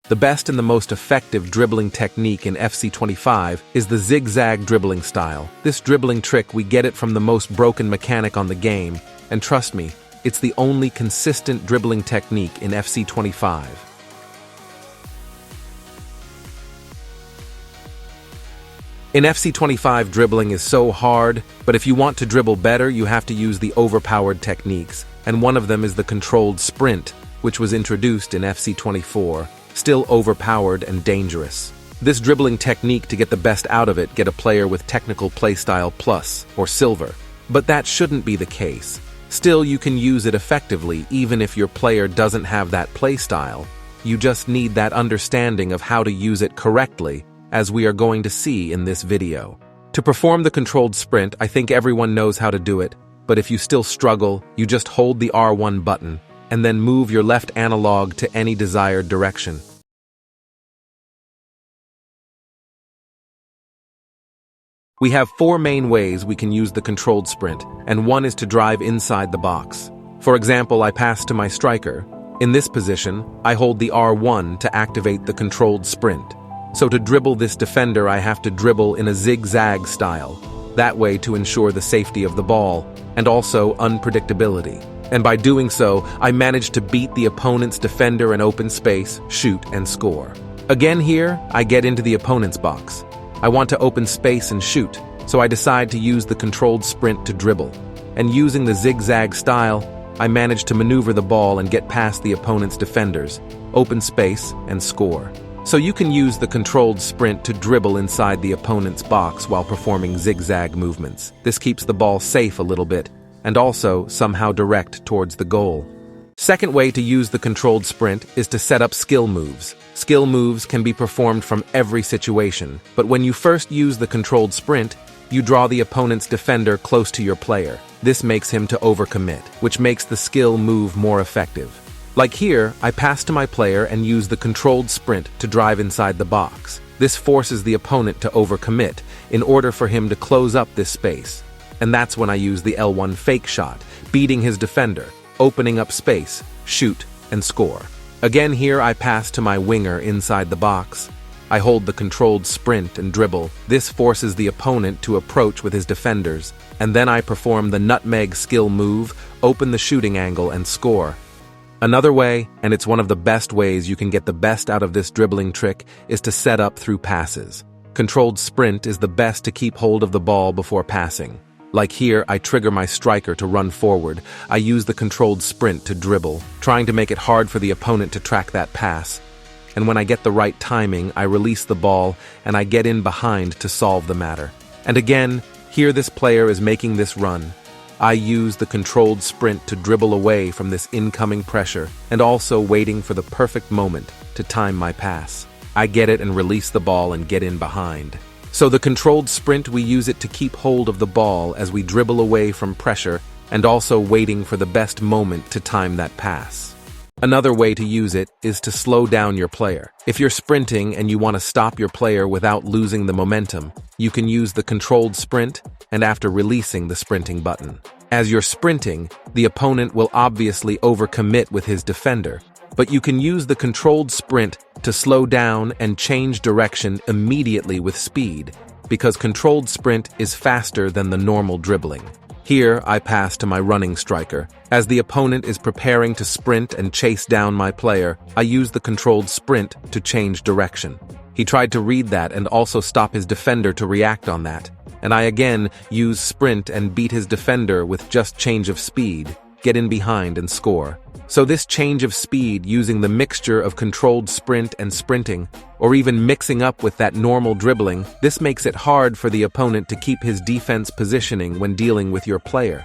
The best and the most effective dribbling technique in FC25 is the zigzag dribbling style. This dribbling trick, we get it from the most broken mechanic on the game, and trust me, it's the only consistent dribbling technique in FC25. In FC25, dribbling is so hard, but if you want to dribble better, you have to use the overpowered techniques, and one of them is the controlled sprint, which was introduced in FC24, still overpowered and dangerous. This dribbling technique, to get the best out of it, get a player with technical playstyle plus or silver, but that shouldn't be the case. Still, you can use it effectively even if your player doesn't have that playstyle. You just need that understanding of how to use it correctly, as we are going to see in this video. To perform the controlled sprint, I think everyone knows how to do it, but if you still struggle, you just hold the R1 button and then move your left analog to any desired direction. We have 4 main ways we can use the controlled sprint, and one is to drive inside the box. For example, I pass to my striker. In this position, I hold the R1 to activate the controlled sprint. So to dribble this defender, I have to dribble in a zigzag style, that way to ensure the safety of the ball, and also unpredictability. And by doing so, I manage to beat the opponent's defender in open space, shoot, and score. Again here, I get into the opponent's box. I want to open space and shoot, so I decide to use the controlled sprint to dribble. And using the zigzag style, I manage to maneuver the ball and get past the opponent's defenders, open space, and score. So you can use the controlled sprint to dribble inside the opponent's box while performing zigzag movements. This keeps the ball safe a little bit, and also somehow direct towards the goal. Second way to use the controlled sprint is to set up skill moves. Skill moves can be performed from every situation, but when you first use the controlled sprint, you draw the opponent's defender close to your player. This makes him to overcommit, which makes the skill move more effective. Like here, I pass to my player and use the controlled sprint to drive inside the box. This forces the opponent to overcommit in order for him to close up this space. And that's when I use the L1 fake shot, beating his defender, opening up space, shoot, and score. Again here, I pass to my winger inside the box. I hold the controlled sprint and dribble. This forces the opponent to approach with his defenders, and then I perform the nutmeg skill move, open the shooting angle, and score. Another way, and it's one of the best ways you can get the best out of this dribbling trick, is to set up through passes. Controlled sprint is the best to keep hold of the ball before passing. Like here, I trigger my striker to run forward. I use the controlled sprint to dribble, trying to make it hard for the opponent to track that pass. And when I get the right timing, I release the ball and I get in behind to solve the matter. And again, here this player is making this run. I use the controlled sprint to dribble away from this incoming pressure and also waiting for the perfect moment to time my pass. I get it and release the ball and get in behind. So the controlled sprint, we use it to keep hold of the ball as we dribble away from pressure and also waiting for the best moment to time that pass. Another way to use it is to slow down your player. If you're sprinting and you want to stop your player without losing the momentum, you can use the controlled sprint and after releasing the sprinting button. As you're sprinting, the opponent will obviously overcommit with his defender, but you can use the controlled sprint to slow down and change direction immediately with speed, because controlled sprint is faster than the normal dribbling. Here, I pass to my running striker. As the opponent is preparing to sprint and chase down my player, I use the controlled sprint to change direction. He tried to read that and also stop his defender to react on that, and I again use sprint and beat his defender with just change of speed, get in behind and score. So this change of speed using the mixture of controlled sprint and sprinting, or even mixing up with that normal dribbling, this makes it hard for the opponent to keep his defense positioning when dealing with your player.